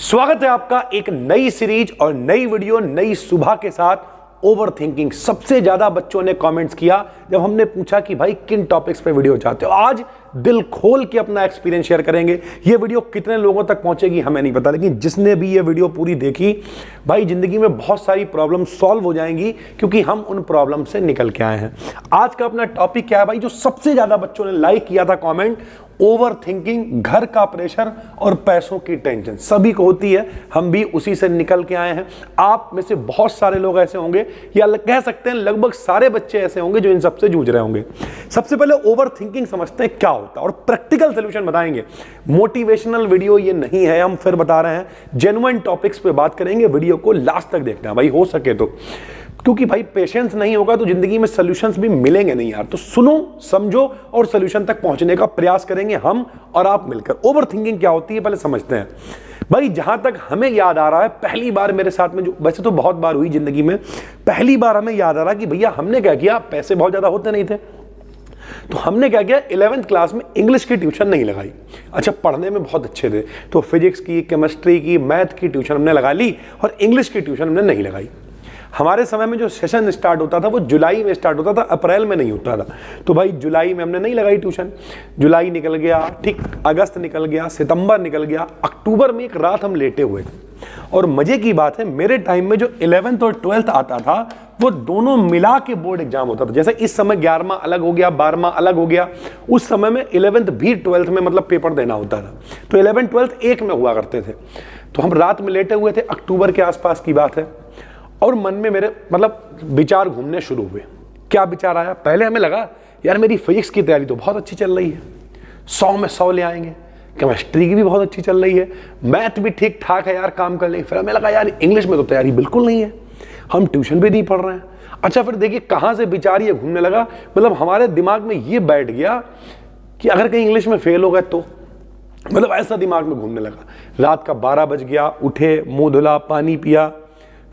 स्वागत है आपका एक नई सीरीज और नई वीडियो नई सुबह के साथ। ओवर थिंकिंग सबसे ज्यादा बच्चों ने कमेंट्स किया जब हमने पूछा कि भाई किन टॉपिक्स पे वीडियो चाहते हो। आज दिल खोल के अपना एक्सपीरियंस शेयर करेंगे। ये वीडियो कितने लोगों तक पहुंचेगी हमें नहीं पता, लेकिन जिसने भी ये वीडियो पूरी देखी भाई जिंदगी में बहुत सारी प्रॉब्लम सॉल्व हो जाएंगी, क्योंकि हम उन प्रॉब्लम से निकल के आए हैं। आज का अपना टॉपिक क्या है भाई, जो सबसे ज्यादा बच्चों ने लाइक किया था कमेंट, ओवर थिंकिंग, घर का प्रेशर और पैसों की टेंशन सभी को होती है। हम भी उसी से निकल के आए हैं। आप में से बहुत सारे लोग ऐसे होंगे, या कह सकते हैं लगभग सारे बच्चे ऐसे होंगे जो इन सबसे जूझ रहे होंगे। सबसे पहले ओवर थिंकिंग समझते हैं क्या होता है और प्रैक्टिकल सॉल्यूशन बताएंगे। मोटिवेशनल वीडियो ये नहीं है, हम फिर बता रहे हैं, जेन्युइन टॉपिक्स पे बात करेंगे। वीडियो को लास्ट तक देखना भाई हो सके तो, क्योंकि भाई पेशेंस नहीं होगा तो जिंदगी में सॉल्यूशंस भी मिलेंगे नहीं यार। तो सुनो, समझो और सॉल्यूशन तक पहुंचने का प्रयास करेंगे हम और आप मिलकर। ओवर थिंकिंग क्या होती है पहले समझते हैं भाई। जहां तक हमें याद आ रहा है, पहली बार मेरे साथ में, जो वैसे तो बहुत बार हुई जिंदगी में, पहली बार हमें याद आ रहा कि भैया हमने क्या किया, पैसे बहुत ज्यादा होते नहीं थे तो हमने क्या किया, 11th क्लास में इंग्लिश की ट्यूशन नहीं लगाई। अच्छा, पढ़ने में बहुत अच्छे थे तो फिजिक्स की, केमिस्ट्री की, मैथ की ट्यूशन हमने लगा ली और इंग्लिश की ट्यूशन हमने नहीं लगाई। हमारे समय में जो सेशन स्टार्ट होता था वो जुलाई में स्टार्ट होता था, अप्रैल में नहीं होता था। तो भाई जुलाई में हमने नहीं लगाई ट्यूशन। जुलाई निकल गया, ठीक अगस्त निकल गया, सितंबर निकल गया, अक्टूबर में एक रात हम लेटे हुए थे। और मजे की बात है, मेरे टाइम में जो 11th और 12th आता था वो दोनों मिला के बोर्ड एग्जाम होता था। जैसे इस समय 11वां अलग हो गया, 12वां अलग हो गया, उस समय में 11th भी 12th में मतलब पेपर देना होता था। तो 11th 12th एक में हुआ करते थे। तो हम रात में लेटे हुए थे, अक्टूबर के आसपास की बात है, और मन में मेरे मतलब विचार घूमने शुरू हुए। क्या विचार आया, पहले हमें लगा यार मेरी फिजिक्स की तैयारी तो बहुत अच्छी चल रही है, 100 में 100 ले आएंगे, केमिस्ट्री की भी बहुत अच्छी चल रही है, मैथ भी ठीक ठाक है यार, काम कर लेंगे। फिर हमें लगा यार इंग्लिश में तो तैयारी बिल्कुल नहीं है, हम ट्यूशन भी नहीं पढ़ रहे हैं। अच्छा, फिर देखिए कहाँ से विचार ये घूमने लगा, मतलब हमारे दिमाग में ये बैठ गया कि अगर कहीं इंग्लिश में फेल हो गए तो, मतलब ऐसा दिमाग में घूमने लगा। रात का 12 बज गया, उठे, मुंह धुला, पानी पिया,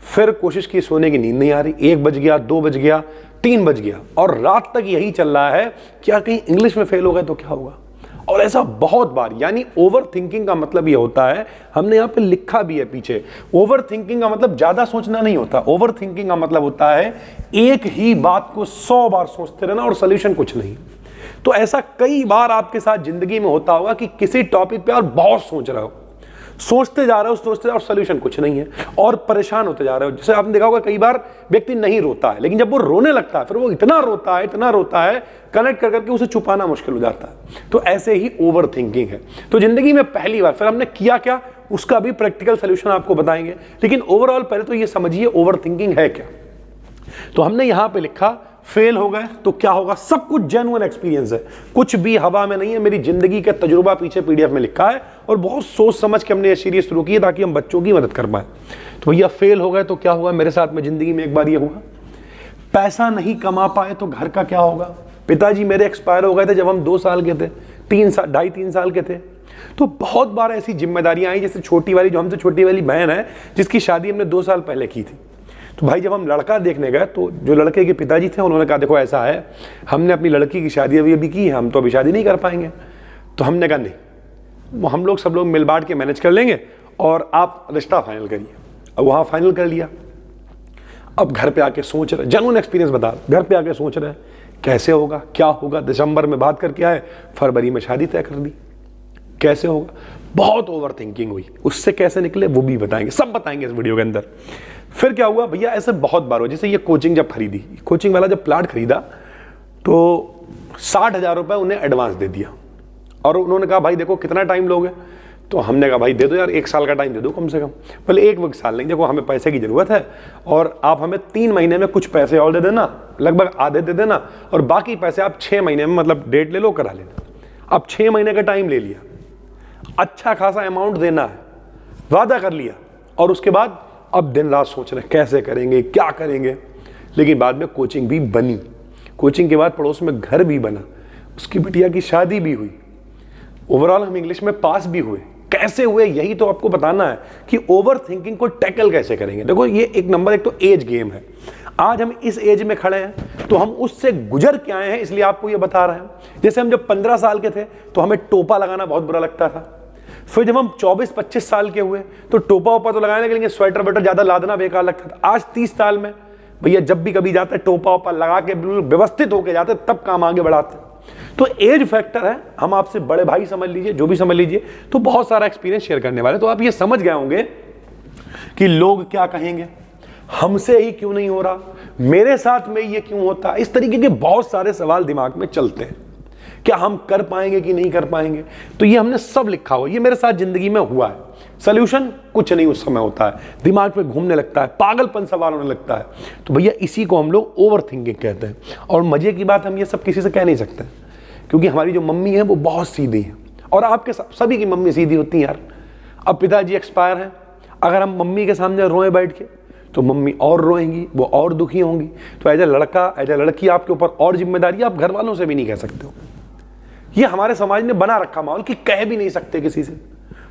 फिर कोशिश की, सोने की नींद नहीं आ रही, 1 बज गया, 2 बज गया, 3 बज गया, और रात तक यही चल रहा है क्या कहीं इंग्लिश में फेल हो गए तो क्या होगा। और ऐसा बहुत बार, यानी ओवर थिंकिंग का मतलब ये होता है, हमने यहाँ पे लिखा भी है पीछे, ओवर थिंकिंग का मतलब ज्यादा सोचना नहीं होता। ओवर थिंकिंग का मतलब होता है एक ही बात को 100 बार सोचते रहना और सोल्यूशन कुछ नहीं। तो ऐसा कई बार आपके साथ जिंदगी में होता होगा कि किसी टॉपिक पे और बहुत सोच रहे हो, सोचते जा रहे हो, सोचते जा रहे हो, सॉल्यूशन कुछ नहीं है और परेशान होते जा रहे हो। जैसे आपने देखा होगा कई बार व्यक्ति नहीं रोता है, लेकिन जब वो रोने लगता है फिर वो इतना रोता है, कनेक्ट कर करके उसे छुपाना मुश्किल हो जाता है। तो ऐसे ही ओवर थिंकिंग है। तो जिंदगी में पहली बार, फिर हमने किया क्या उसका भी प्रैक्टिकल सॉल्यूशन आपको बताएंगे, लेकिन ओवरऑल पहले तो ये समझिए ओवर थिंकिंग है क्या। तो हमने यहां पे लिखा, फेल हो गए तो क्या होगा। सब कुछ जेन्युइन एक्सपीरियंस है, कुछ भी हवा में नहीं है, मेरी जिंदगी का तजुर्बा पीछे पीडीएफ में लिखा है, और बहुत सोच समझ के हमने ये सीरीज शुरू की है ताकि हम बच्चों की मदद कर पाए। तो भैया फेल हो गए तो क्या होगा, मेरे साथ में जिंदगी में एक बार ये हुआ। पैसा नहीं कमा पाए तो घर का क्या होगा। पिताजी मेरे एक्सपायर हो गए थे जब हम 2 साल के थे, 2.5-3 साल के थे। तो बहुत बार ऐसी जिम्मेदारियां आई, जैसे छोटी वाली, जो हमसे छोटी वाली बहन है जिसकी शादी हमने 2 साल पहले की थी। तो भाई जब हम लड़का देखने गए तो जो लड़के के पिताजी थे उन्होंने कहा देखो ऐसा है, हमने अपनी लड़की की शादी अभी की है, हम तो अभी शादी नहीं कर पाएंगे। तो हमने कहा नहीं, हम लोग सब लोग मिल बांट के मैनेज कर लेंगे और आप रिश्ता फाइनल करिए। अब वहाँ फाइनल कर लिया। अब घर पे आके सोच रहे, जेन्युइन एक्सपीरियंस बता, घर पे आके सोच रहे कैसे होगा, क्या होगा। दिसंबर में बात करके आए, फरवरी में शादी तय कर दी, कैसे होगा। बहुत ओवर थिंकिंग हुई, उससे कैसे निकले वो भी बताएंगे, सब बताएंगे इस वीडियो के अंदर। फिर क्या हुआ भैया, ऐसे बहुत बार हो, जैसे ये कोचिंग जब खरीदी, कोचिंग वाला जब प्लाट खरीदा तो 60,000 रुपये उन्हें एडवांस दे दिया, और उन्होंने कहा भाई देखो कितना टाइम लोगे। तो हमने कहा भाई दे दो यार, 1 साल का टाइम दे दो कम से कम। बोले 1 साल नहीं, देखो हमें पैसे की जरूरत है और आप हमें 3 महीने में कुछ पैसे और दे देना, लगभग आधे दे देना, और बाकी पैसे आप 6 महीने में, मतलब डेट ले लो, करा लेना। अब 6 महीने का टाइम ले लिया, अच्छा खासा अमाउंट देना है, वादा कर लिया, और उसके बाद अब दिन रात सोच रहे कैसे करेंगे, क्या करेंगे। लेकिन बाद में कोचिंग भी बनी, कोचिंग के बाद पड़ोस में घर भी बना, उसकी बिटिया की शादी भी हुई, ओवरऑल हम इंग्लिश में पास भी हुए। कैसे हुए यही तो आपको बताना है कि ओवर थिंकिंग को टैकल कैसे करेंगे। देखो ये एक नंबर, एक तो एज गेम है। आज हम इस एज में खड़े हैं तो हम उससे गुजर के आए हैं, इसलिए आपको ये बता रहे हैं। जैसे हम जब 15 साल के थे तो हमें टोपा लगाना बहुत बुरा लगता था, फिर जब हम 24-25 साल के हुए तो टोपा वोपा तो लगाने के लिए स्वेटर वेटर ज्यादा लादना बेकार लगता था। आज 30 साल में भैया जब भी कभी जाते टोपा वोपा लगा के बिल्कुल व्यवस्थित होकर जाते, तब काम आगे बढ़ाते। तो एज फैक्टर है, हम आपसे बड़े भाई समझ लीजिए, जो भी समझ लीजिए, तो बहुत सारा एक्सपीरियंस शेयर करने वाले। तो आप ये समझ गए होंगे कि लोग क्या कहेंगे, हमसे ही क्यों नहीं हो रहा, मेरे साथ में ये क्यों होता। इस तरीके के बहुत सारे सवाल दिमाग में चलते हैं, क्या हम कर पाएंगे कि नहीं कर पाएंगे। तो ये हमने सब लिखा हुआ, ये मेरे साथ जिंदगी में हुआ है। सॉल्यूशन कुछ नहीं उस समय होता है, दिमाग पे घूमने लगता है, पागलपन सवाल होने लगता है। तो भैया इसी को हम लोग ओवर थिंकिंग कहते हैं। और मजे की बात, हम ये सब किसी से कह नहीं सकते, क्योंकि हमारी जो मम्मी है वो बहुत सीधी है, और आपके सभी की मम्मी सीधी होती है यार। अब पिताजी एक्सपायर हैं, अगर हम मम्मी के सामने रोए बैठ के तो मम्मी और रोएंगी, वो और दुखी होंगी। तो एज ए लड़का एज ए लड़की आपके ऊपर और जिम्मेदारी, आप घर वालों से भी नहीं कह सकते हो। ये हमारे समाज ने बना रखा माहौल कि कह भी नहीं सकते किसी से।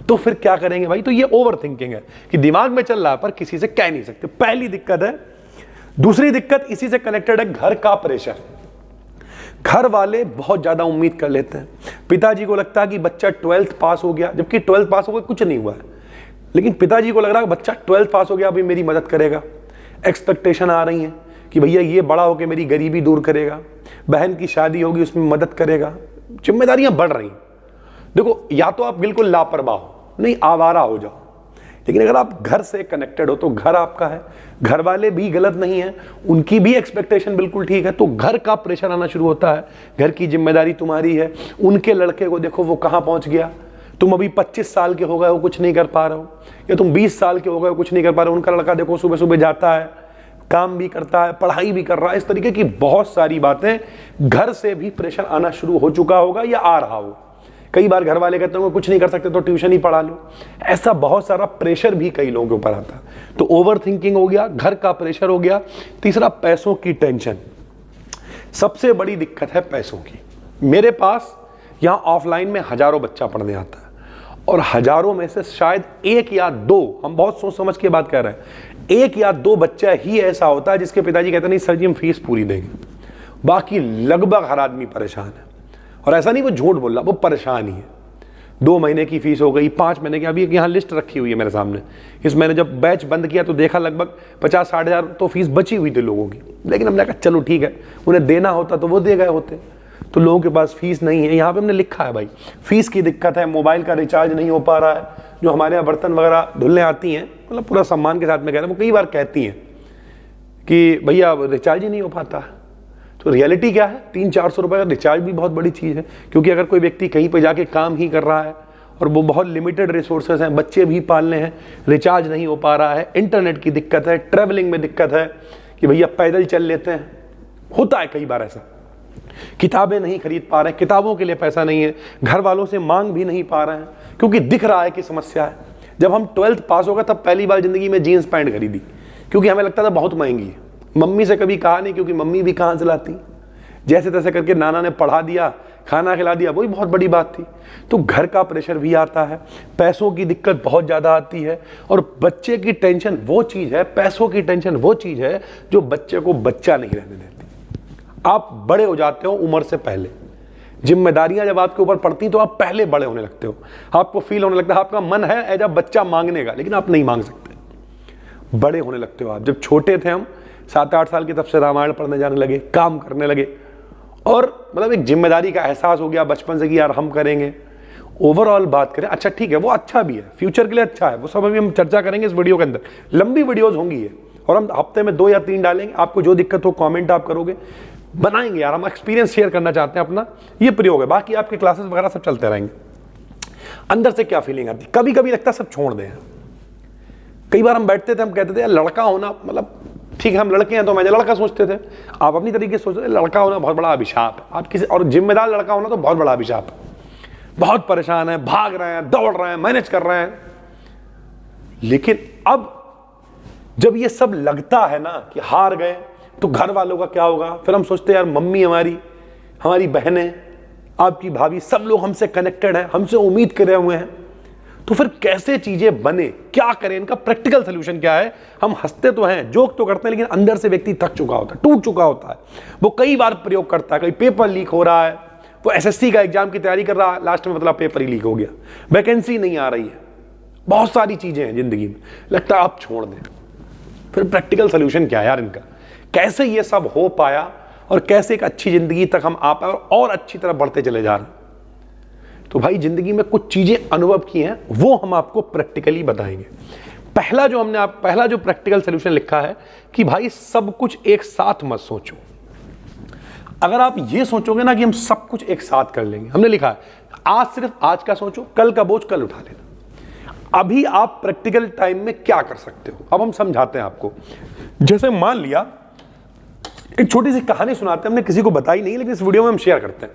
तो फिर क्या करेंगे भाई, तो ये ओवर थिंकिंग है कि दिमाग में चल रहा है पर किसी से कह नहीं सकते, पहली दिक्कत है। दूसरी दिक्कत इसी से कनेक्टेड है, घर का प्रेशर। घर वाले बहुत ज्यादा उम्मीद कर लेते हैं। पिताजी को लगता है कि बच्चा 12th पास हो गया, जबकि 12th पास हो गया कुछ नहीं हुआ है, लेकिन पिताजी को लग रहा है बच्चा 12th पास हो गया अभी मेरी मदद करेगा। एक्सपेक्टेशन आ रही है कि भैया ये बड़ा होकर मेरी गरीबी दूर करेगा, बहन की शादी होगी उसमें मदद करेगा। जिम्मेदारियां बढ़ रही। देखो, या तो आप बिल्कुल लापरवाह हो, नहीं आवारा हो जाओ, लेकिन अगर आप घर से कनेक्टेड हो तो घर आपका है, घर वाले भी गलत नहीं है, उनकी भी एक्सपेक्टेशन बिल्कुल ठीक है, तो घर का प्रेशर आना शुरू होता है। घर की जिम्मेदारी तुम्हारी है। उनके लड़के को देखो वो कहां पहुंच गया, तुम अभी 25 साल के हो गए हो कुछ नहीं कर पा रहे हो, या तुम 20 साल के हो गए हो कुछ नहीं कर पा रहे हो। उनका लड़का देखो सुबह सुबह जाता है, काम भी करता है, पढ़ाई भी कर रहा है। इस तरीके की बहुत सारी बातें, घर से भी प्रेशर आना शुरू हो चुका होगा या आ रहा हो। कई बार घर वाले कहते होंगे कुछ नहीं कर सकते तो ट्यूशन ही पढ़ा लो। ऐसा बहुत सारा प्रेशर भी कई लोगों के ऊपर आता है। तो ओवर थिंकिंग हो गया, घर का प्रेशर हो गया। तीसरा, पैसों की टेंशन। सबसे बड़ी दिक्कत है पैसों की। मेरे पास यहां ऑफलाइन में हजारों बच्चा पढ़ने आता है, और हजारों में से शायद 1 या 2, हम बहुत सोच समझ के बात कर रहे हैं, 1 या 2 बच्चा ही ऐसा होता है जिसके पिताजी कहते नहीं सर जी हम फीस पूरी देंगे। बाकी लगभग हर आदमी परेशान है। और ऐसा नहीं वो झूठ बोल रहा, वो परेशान ही है। 2 महीने की फीस हो गई, 5 महीने की, अभी यहाँ लिस्ट रखी हुई है मेरे सामने। इस महीने जब बैच बंद किया तो देखा लगभग 50-60 हज़ार तो फीस बची हुई थी लोगों की। लेकिन हमने कहा चलो ठीक है, उन्हें देना होता तो वो दे गए होते। तो लोगों के पास फीस नहीं है। यहाँ पे हमने लिखा है भाई फीस की दिक्कत है, मोबाइल का रिचार्ज नहीं हो पा रहा है। जो हमारे यहाँ बर्तन वगैरह धुलने आती हैं, मतलब पूरा सम्मान के साथ में कह रहे हैं, वो कई बार कहती हैं कि भैया रिचार्ज ही नहीं हो पाता। तो रियलिटी क्या है, 300-400 रुपये का रिचार्ज भी बहुत बड़ी चीज़ है। क्योंकि अगर कोई व्यक्ति कहीं पर जाके काम ही कर रहा है और वो बहुत लिमिटेड रिसोर्सेज हैं, बच्चे भी पालने हैं, रिचार्ज नहीं हो पा रहा है, इंटरनेट की दिक्कत है, ट्रैवलिंग में दिक्कत है कि भैया पैदल चल लेते हैं, होता है कई बार ऐसा। किताबें नहीं खरीद पा रहे हैं, किताबों के लिए पैसा नहीं है, घर वालों से मांग भी नहीं पा रहे हैं क्योंकि दिख रहा है कि समस्या है। जब हम 12th पास हो गए तब पहली बार जिंदगी में जीन्स पैंट खरीदी, क्योंकि हमें लगता था बहुत महंगी है। मम्मी से कभी कहा नहीं, क्योंकि मम्मी भी कहाँ चलाती, जैसे तैसे करके नाना ने पढ़ा दिया, खाना खिला दिया, वही बहुत बड़ी बात थी। तो घर का प्रेशर भी आता है, पैसों की दिक्कत बहुत ज़्यादा आती है, और बच्चे की टेंशन वो चीज़ है, पैसों की टेंशन वो चीज़ है जो बच्चे को बच्चा नहीं रहने देती। आप बड़े हो जाते हो उम्र से पहले, जिम्मेदारियां जब आपके ऊपर पड़ती तो आप पहले बड़े होने लगते हो। आपको फील होने लगता है, आपका मन है एज अ बच्चा मांगने का, लेकिन आप नहीं मांग सकते, बड़े होने लगते हो आप। जब छोटे थे हम 7-8 साल के, तब से रामायण पढ़ने जाने लगे, काम करने लगे, और मतलब एक जिम्मेदारी का एहसास हो गया बचपन से कि यार हम करेंगे। ओवरऑल बात करें, अच्छा ठीक है, वो अच्छा भी है, फ्यूचर के लिए अच्छा है, वो सब अभी हम चर्चा करेंगे इस वीडियो के अंदर। लंबी वीडियोस होंगी ये, और हम हफ्ते में 2 या 3 डालेंगे। आपको जो दिक्कत हो कमेंट आप करोगे, बनाएंगे यार, हम एक्सपीरियंस शेयर करना चाहते हैं अपना, ये प्रयोग है। बाकी आपके क्लासेस वगैरह सब चलते रहेंगे। अंदर से क्या फीलिंग आती, कभी कभी लगता है सब छोड़ दें। कई बार हम बैठते थे, हम कहते थे यार लड़का होना, मतलब ठीक है हम लड़के हैं तो मैं लड़का सोचते थे, आप अपनी तरीके से सोचते थे लड़का होना बहुत बड़ा अभिशाप है। आप किसी और जिम्मेदार लड़का होना तो बहुत बड़ा अभिशाप है। बहुत परेशान है, भाग रहे हैं, दौड़ रहे हैं, मैनेज कर रहे हैं। लेकिन अब जब ये सब लगता है ना कि हार गए, तो घर वालों का क्या होगा। फिर हम सोचते हैं यार मम्मी हमारी बहनें, आपकी भाभी, सब लोग हमसे कनेक्टेड हैं, हमसे उम्मीद करे हुए हैं। तो फिर कैसे चीजें बने, क्या करें, इनका प्रैक्टिकल सोल्यूशन क्या है। हम हंसते तो हैं, जोक तो करते हैं, लेकिन अंदर से व्यक्ति थक चुका होता है, टूट चुका होता है। वो कई बार प्रयोग करता है, कहीं पेपर लीक हो रहा है, वो एसएससी का एग्जाम की तैयारी कर रहा है, लास्ट में मतलब पेपर ही लीक हो गया, वैकेंसी नहीं आ रही है, बहुत सारी चीजें हैं जिंदगी में, लगता है आप छोड़ दें। फिर प्रैक्टिकल सोल्यूशन क्या है यार इनका, कैसे ये सब हो पाया और कैसे एक अच्छी जिंदगी तक हम आ पाए और अच्छी तरह बढ़ते चले जा रहे हैं। तो भाई जिंदगी में कुछ चीजें अनुभव की हैं, वो हम आपको प्रैक्टिकली बताएंगे। पहला जो प्रैक्टिकल सोल्यूशन लिखा है कि भाई सब कुछ एक साथ मत सोचो। अगर आप ये सोचोगे ना कि हम सब कुछ एक साथ कर लेंगे, हमने लिखा है आज सिर्फ आज का सोचो, कल का बोझ कल उठा लेना। अभी आप प्रैक्टिकल टाइम में क्या कर सकते हो, अब हम समझाते हैं आपको। जैसे मान लिया, एक छोटी सी कहानी सुनाते हैं, हमने किसी को बताई नहीं लेकिन इस वीडियो में हम शेयर करते हैं।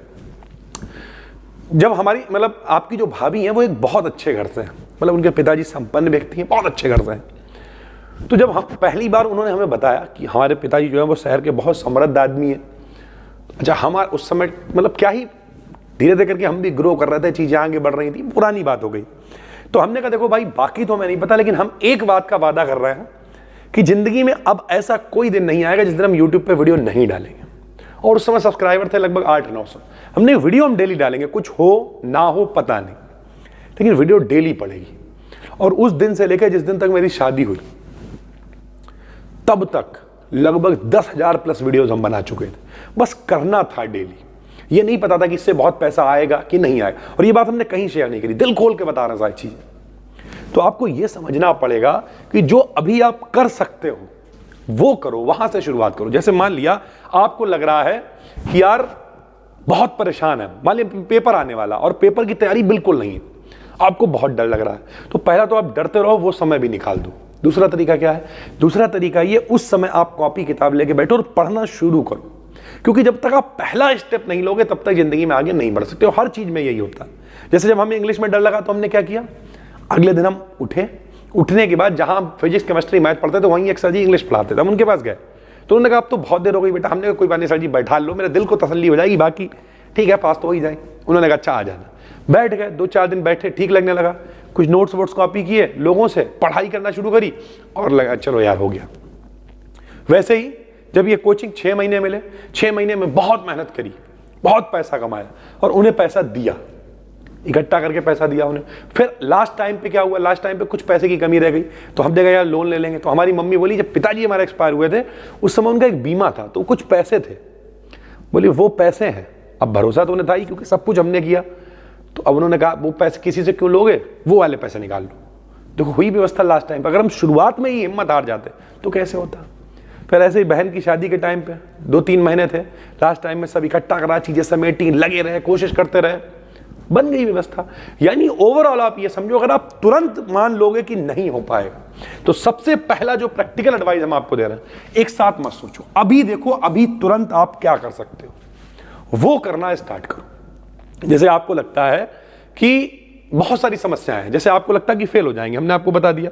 जब हमारी मतलब आपकी जो भाभी हैं वो एक बहुत अच्छे घर से हैं, मतलब उनके पिताजी संपन्न व्यक्ति हैं, बहुत अच्छे घर से हैं। तो जब हम पहली बार उन्होंने हमें बताया कि हमारे पिताजी जो है वो शहर के बहुत समृद्ध आदमी हैं। अच्छा, हमारे उस समय मतलब क्या ही धीरे धीरे करके हम भी ग्रो कर रहे थे, चीज़ें आगे बढ़ रही थी, पुरानी बात हो गई। तो हमने कहा देखो भाई बाकी तो हमें नहीं पता, लेकिन हम एक बात का वादा कर रहे हैं कि जिंदगी में अब ऐसा कोई दिन नहीं आएगा जिस दिन हम यूट्यूब पे वीडियो नहीं डालेंगे। और उस समय सब्सक्राइबर थे लगभग 800-900। हमने वीडियो हम डेली डालेंगे, कुछ हो ना हो पता नहीं, लेकिन वीडियो डेली पड़ेगी। और उस दिन से लेकर जिस दिन तक मेरी शादी हुई तब तक लगभग 10,000 प्लस वीडियोस हम बना चुके थे। बस करना था डेली, ये नहीं पता था कि इससे बहुत पैसा आएगा कि नहीं आएगा। और ये बात हमने कहीं शेयर नहीं करी, दिल खोल के बता रहे हैं सारी चीजें। तो आपको ये समझना पड़ेगा कि जो अभी आप कर सकते हो वो करो, वहां से शुरुआत करो। जैसे मान लिया आपको लग रहा है कि यार बहुत परेशान है, मान लिया पेपर आने वाला और पेपर की तैयारी बिल्कुल नहीं है, आपको बहुत डर लग रहा है, तो पहला तो आप डरते रहो, वो समय भी निकाल दो। दूसरा तरीका क्या है, दूसरा तरीका ये उस समय आप कॉपी किताब लेके बैठो और पढ़ना शुरू करो, क्योंकि जब तक आप पहला स्टेप नहीं लोगे तब तक जिंदगी में आगे नहीं बढ़ सकते हो। हर चीज में यही होता है। जैसे जब हमें इंग्लिश में डर लगा तो हमने क्या किया, अगले दिन हम उठे, उठने के बाद जहां फिजिक्स केमिस्ट्री मैथ पढ़ते थे वहीं एक सर जी इंग्लिश पढ़ाते थे, हम उनके पास गए। तो उन्होंने कहा अब तो बहुत देर हो गई बेटा। हमने कहा कोई बात नहीं सर जी, बैठा लो, मेरे दिल को तसल्ली हो जाएगी, बाकी ठीक है पास तो हो ही जाए। उन्होंने कहा अच्छा आ जाना। बैठ गए, 2-4 दिन बैठे, ठीक लगने लगा, कुछ नोट्स वोट्स कॉपी किए, लोगों से पढ़ाई करना शुरू करी और लगा चलो यार हो गया। वैसे ही जब ये कोचिंग 6 महीने मिले, 6 महीने में बहुत मेहनत करी, बहुत पैसा कमाया और उन्हें पैसा दिया, इकट्ठा करके पैसा दिया उन्हें। फिर लास्ट टाइम पे क्या हुआ, लास्ट टाइम पे कुछ पैसे की कमी रह गई, तो हम देखा यार लोन ले लेंगे। तो हमारी मम्मी बोली जब पिताजी हमारे एक्सपायर हुए थे उस समय उनका एक बीमा था, तो कुछ पैसे थे, बोली वो पैसे हैं। अब भरोसा तो उन्हें था ही क्योंकि सब कुछ हमने किया। तो अब उन्होंने कहा वो पैसे किसी से क्यों लोगे, वो वाले पैसे निकाल लो। देखो हुई व्यवस्था लास्ट टाइम पर। अगर हम शुरुआत में ही हिम्मत हार जाते तो कैसे होता। फिर ऐसे ही बहन की शादी के टाइम पे 2-3 महीने थे, लास्ट टाइम में सब इकट्ठा करा, चीजें समेटी, लगे रहे, कोशिश करते रहे, बन गई व्यवस्था। यानी ओवरऑल आप ये समझो अगर आप तुरंत मान लोगे कि नहीं हो पाएगा, तो सबसे पहला जो प्रैक्टिकल एडवाइस हम आपको दे रहे हैं, एक साथ मत सोचो, अभी देखो अभी तुरंत आप क्या कर सकते हो वो करना स्टार्ट करो। जैसे आपको लगता है कि बहुत सारी समस्याएं हैं, जैसे आपको लगता है कि फेल हो जाएंगे, हमने आपको बता दिया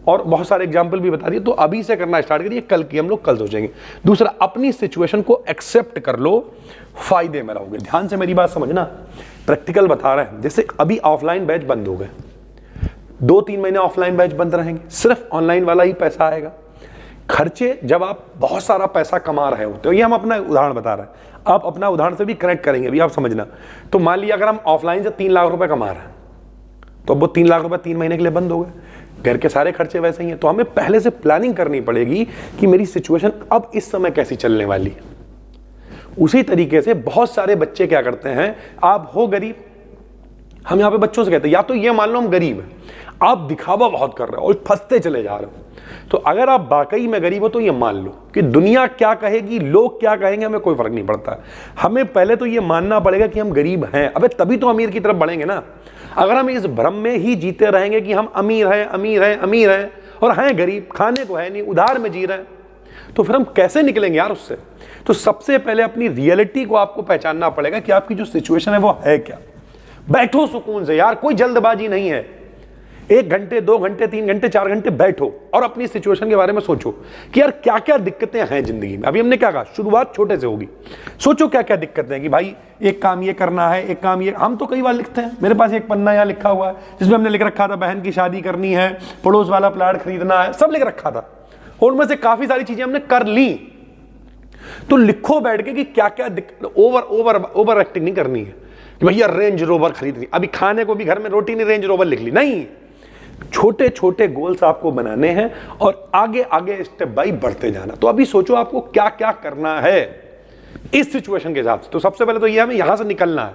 और बहुत सारे एग्जाम्पल भी बता दिए, तो अभी से करना स्टार्ट करिए, कल की हम लोग कल सोचेंगे। दूसरा, अपनी सिचुएशन को एक्सेप्ट कर लो, फायदे में रहोगे। ध्यान से मेरी बात समझना, प्रैक्टिकल बता रहे हैं। जैसे अभी ऑफलाइन बैच बंद हो गए, 2-3 महीने ऑफलाइन बैच बंद रहेंगे, सिर्फ ऑनलाइन वाला ही पैसा आएगा। खर्चे जब आप बहुत सारा पैसा कमा रहे होते हो, ये हम अपना उदाहरण बता रहे हैं, आप अपना उदाहरण से भी कनेक्ट करेंगे अभी आप समझना। तो मान लिया अगर हम ऑफलाइन से 3 लाख रुपए कमा रहे हैं, तो अब वो 3 लाख रुपए 3 महीने के लिए बंद हो गए, घर के सारे खर्चे वैसे ही हैं। तो हमें पहले से प्लानिंग करनी पड़ेगी कि मेरी सिचुएशन अब इस समय कैसी चलने वाली है। उसी तरीके से बहुत सारे बच्चे क्या करते हैं, आप हो गरीब, हम यहां पे बच्चों से कहते हैं या तो ये मान लो हम गरीब हैं, आप दिखावा बहुत कर रहे हो और फंसते चले जा रहे हो। तो अगर आप वाकई में गरीब हो तो ये मान लो कि दुनिया क्या कहेगी, लोग क्या कहेंगे, हमें कोई फर्क नहीं पड़ता। हमें पहले तो ये मानना पड़ेगा कि हम गरीब हैं, अबे तभी तो अमीर की तरफ बढ़ेंगे ना। अगर हम इस भ्रम में ही जीते रहेंगे कि हम अमीर हैं अमीर हैं अमीर हैं और हैं गरीब, खाने को है नहीं, उधार में जी रहे हैं, तो फिर हम कैसे निकलेंगे यार उससे। तो सबसे पहले अपनी रियलिटी को आपको पहचानना पड़ेगा कि आपकी जो सिचुएशन है वो है क्या। बैठो सुकून से यार, कोई जल्दबाजी नहीं है। 1 घंटे 2 घंटे 3 घंटे 4 घंटे बैठो और अपनी सिचुएशन के बारे में सोचो कि यार क्या क्या दिक्कतें हैं जिंदगी में। अभी हमने क्या कहा, शुरुआत छोटे से होगी। सोचो क्या क्या दिक्कतें हैं कि भाई एक काम ये करना है, एक काम ये। हम तो कई बार लिखते हैं, मेरे पास एक पन्ना यहाँ लिखा हुआ है जिसमें हमने लिख रखा था बहन की शादी करनी है, पड़ोस वाला प्लाट खरीदना है, सब लिख रखा था। और उनमें से काफी सारी चीजें हमने कर ली। तो लिखो बैठ के कि क्या क्या ओवर एक्टिंग नहीं करनी है कि भैया रेंज रोवर खरीदनी, अभी खाने को भी घर में रोटी नहीं रेंज रोवर लिख ली, नहीं। छोटे छोटे गोल्स आपको बनाने हैं और आगे आगे स्टेप बाय बढ़ते जाना। तो अभी सोचो आपको क्या क्या करना है इस सिचुएशन के हिसाब से। तो सबसे पहले तो ये हमें यहां से निकलना है,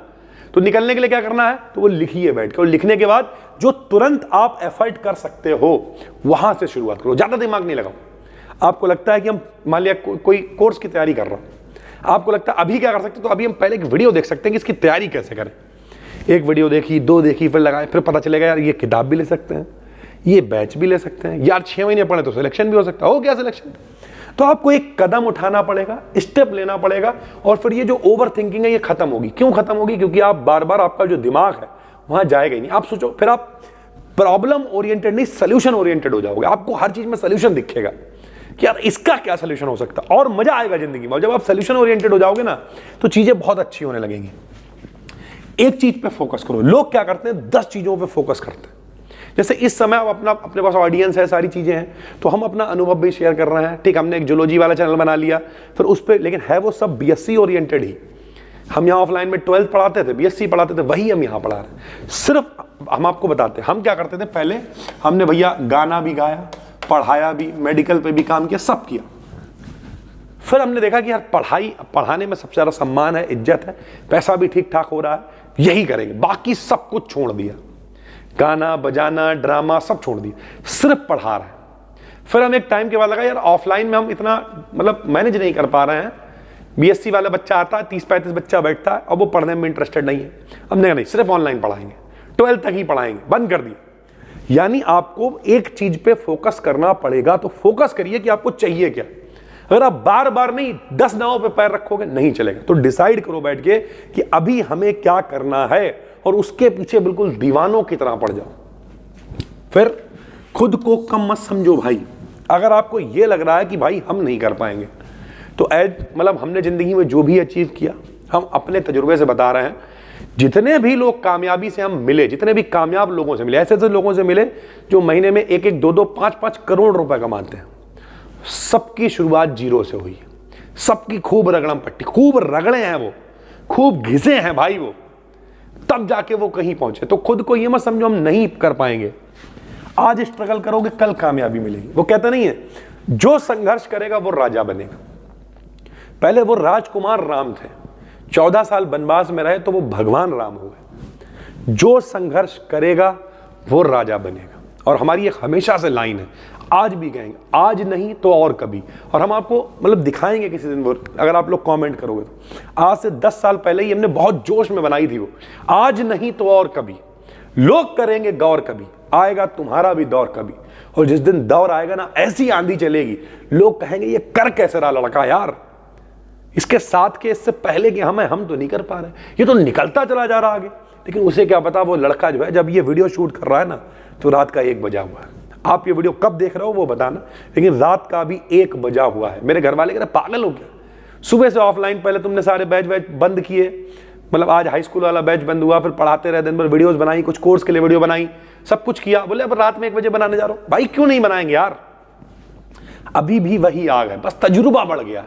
तो निकलने के लिए क्या करना है, तो वो लिखिए बैठ के, और लिखने के बाद जो तुरंत आप एफर्ट कर सकते हो वहां से शुरुआत करो, ज्यादा दिमाग नहीं लगाओ। आपको लगता है कि हम मान लिया कोई कोर्स की तैयारी कर रहा हूं, आपको लगता है अभी क्या कर सकते हैं, तो अभी हम पहले एक वीडियो देख सकते हैं कि इसकी तैयारी कैसे करें। एक वीडियो देखी, 2 देखी, फिर लगाए, फिर पता चलेगा यार ये किताब भी ले सकते हैं, ये बैच भी ले सकते हैं, यार 6 महीने पढ़े तो सिलेक्शन भी हो सकता है। हो गया सिलेक्शन। तो आपको एक कदम उठाना पड़ेगा, स्टेप लेना पड़ेगा, और फिर ये जो ओवर थिंकिंग है ये खत्म होगी। क्यों खत्म होगी? क्योंकि आप बार बार आपका जो दिमाग है वहां जाएगा ही नहीं। आप सोचो, फिर आप प्रॉब्लम ओरिएंटेड नहीं सॉल्यूशन ओरिएंटेड हो जाओगे। आपको हर चीज में सॉल्यूशन दिखेगा कि यार इसका क्या सॉल्यूशन हो सकता है, और मजा आएगा जिंदगी में। और जब आप सॉल्यूशन ओरिएंटेड हो जाओगे ना तो चीजें बहुत अच्छी होने लगेंगी। एक चीज पे फोकस करो। लोग क्या करते हैं, 10 चीजों पे फोकस करते हैं। जैसे इस समय अपने पास ऑडियंस है, सारी चीजें हैं, तो हम अपना अनुभव भी शेयर कर रहे हैं। ठीक, हमने एक जूलॉजी वाला चैनल बना लिया, फिर उस पर, लेकिन है वो सब बीएससी ओरिएंटेड ही। हम यहाँ ऑफलाइन में 12th पढ़ाते थे, बीएससी पढ़ाते थे, वही हम यहाँ पढ़ा रहे हैं। सिर्फ हम आपको बताते हैं हम क्या करते थे। पहले हमने भैया गाना भी गाया, पढ़ाया भी, मेडिकल पे भी काम किया, सब किया। फिर हमने देखा कि यार पढ़ाने में सबसे ज्यादा सम्मान है, इज्जत है, पैसा भी ठीक ठाक हो रहा है, यही करेंगे। बाकी सब कुछ छोड़ दिया, गाना बजाना ड्रामा सब छोड़ दिया, सिर्फ पढ़ा रहे हैं। फिर हम एक टाइम के बाद लगा यार ऑफलाइन में हम इतना मतलब मैनेज नहीं कर पा रहे हैं। बीएससी वाला बच्चा आता है, 30-35 बच्चा बैठता है और वो पढ़ने में इंटरेस्टेड नहीं है। हमने कहा नहीं, सिर्फ ऑनलाइन पढ़ाएंगे, 12th तक ही पढ़ाएंगे, बंद कर दिया। यानी आपको एक चीज पे फोकस करना पड़ेगा। तो फोकस करिए कि आपको चाहिए क्या। अगर आप बार बार नहीं 10 नावों पे पैर रखोगे नहीं चलेगा। तो डिसाइड करो बैठ के कि अभी हमें क्या करना है, और उसके पीछे बिल्कुल दीवानों की तरह पड़ जाओ। फिर खुद को कम मत समझो भाई। अगर आपको यह लग रहा है कि भाई हम नहीं कर पाएंगे, तो मतलब हमने जिंदगी में जो भी अचीव किया हम अपने तजुर्बे से बता रहे हैं। जितने भी लोग कामयाबी से हम मिले, जितने भी कामयाब लोगों से मिले, ऐसे ऐसे लोगों से मिले जो महीने में 1-1, 2-2, 5-5 करोड़ रुपए कमाते हैं, सबकी शुरुआत जीरो से हुई है। सबकी खूब रगड़म पट्टी, खूब रगड़े हैं वो, खूब घिसे हैं भाई वो, तब जाके वो कहीं पहुंचे। तो खुद को ये मत समझो हम नहीं कर पाएंगे। आज स्ट्रगल करोगे, कल कामयाबी मिलेगी। वो कहते नहीं है, जो संघर्ष करेगा वो राजा बनेगा। पहले वो राजकुमार राम थे, 14 साल वनवास में रहे तो वो भगवान राम हो गए। जो संघर्ष करेगा वो राजा बनेगा। और हमारी एक हमेशा से लाइन है, आज भी कहेंगे, आज नहीं तो और कभी। और हम आपको मतलब दिखाएंगे किसी दिन वो, अगर आप लोग कमेंट करोगे तो। आज से 10 साल पहले ही हमने बहुत जोश में बनाई थी वो, आज नहीं तो और कभी। लोग करेंगे गौर, कभी आएगा तुम्हारा भी दौर कभी। और जिस दिन दौर आएगा ना, ऐसी आंधी चलेगी, लोग कहेंगे ये कर कैसे रहा लड़का यार, इसके साथ के इससे पहले कि हम तो नहीं कर पा रहे, ये तो निकलता चला जा रहा आगे। लेकिन उसे क्या पता, वो लड़का जो है जब ये वीडियो शूट कर रहा है ना, तो रात का 1 बजा हुआ है। आप ये वीडियो कब देख रहे हो वो बताना, लेकिन रात का भी 1 बजा हुआ है। मेरे घर वाले कह रहे पागल हो क्या, सुबह से ऑफलाइन पहले तुमने सारे बैच बंद किए, मतलब आज हाई स्कूल वाला बैच बंद हुआ, फिर पढ़ाते रहे दिन भर, वीडियोस बनाई, कुछ कोर्स के लिए वीडियो बनाई, सब कुछ किया। बोले अब रात में 1 बजे बनाने जा रहा हूं। भाई क्यों नहीं बनाएंगे यार, अभी भी वही आग है, बस तजुर्बा बढ़ गया।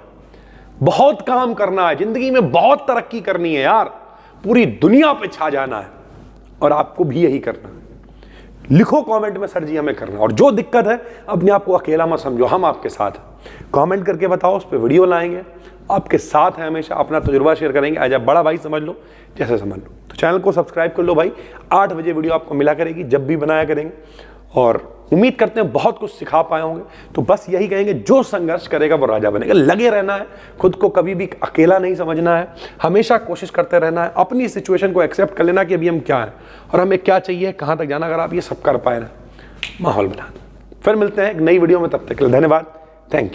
बहुत काम करना है जिंदगी में, बहुत तरक्की करनी है यार, पूरी दुनिया पे छा जाना है, और आपको भी यही करना है। लिखो कमेंट में सर जी हमें करना। और जो दिक्कत है अपने आप को अकेला मत समझो, हम आपके साथ हैं। कमेंट करके बताओ, उस पर वीडियो लाएंगे, आपके साथ हैं हमेशा, अपना तजुर्बा शेयर करेंगे। आज आप बड़ा भाई समझ लो, जैसे समझ लो। तो चैनल को सब्सक्राइब कर लो भाई, 8 बजे वीडियो आपको मिला करेगी, जब भी बनाया करेंगे। और उम्मीद करते हैं बहुत कुछ सिखा पाए होंगे। तो बस यही कहेंगे, जो संघर्ष करेगा वो राजा बनेगा। लगे रहना है, खुद को कभी भी अकेला नहीं समझना है, हमेशा कोशिश करते रहना है। अपनी सिचुएशन को एक्सेप्ट कर लेना कि अभी हम क्या हैं और हमें क्या चाहिए, कहाँ तक जाना। अगर आप ये सब कर पाए ना, माहौल बना दो। फिर मिलते हैं एक नई वीडियो में, तब तक के लिए धन्यवाद, थैंक यू।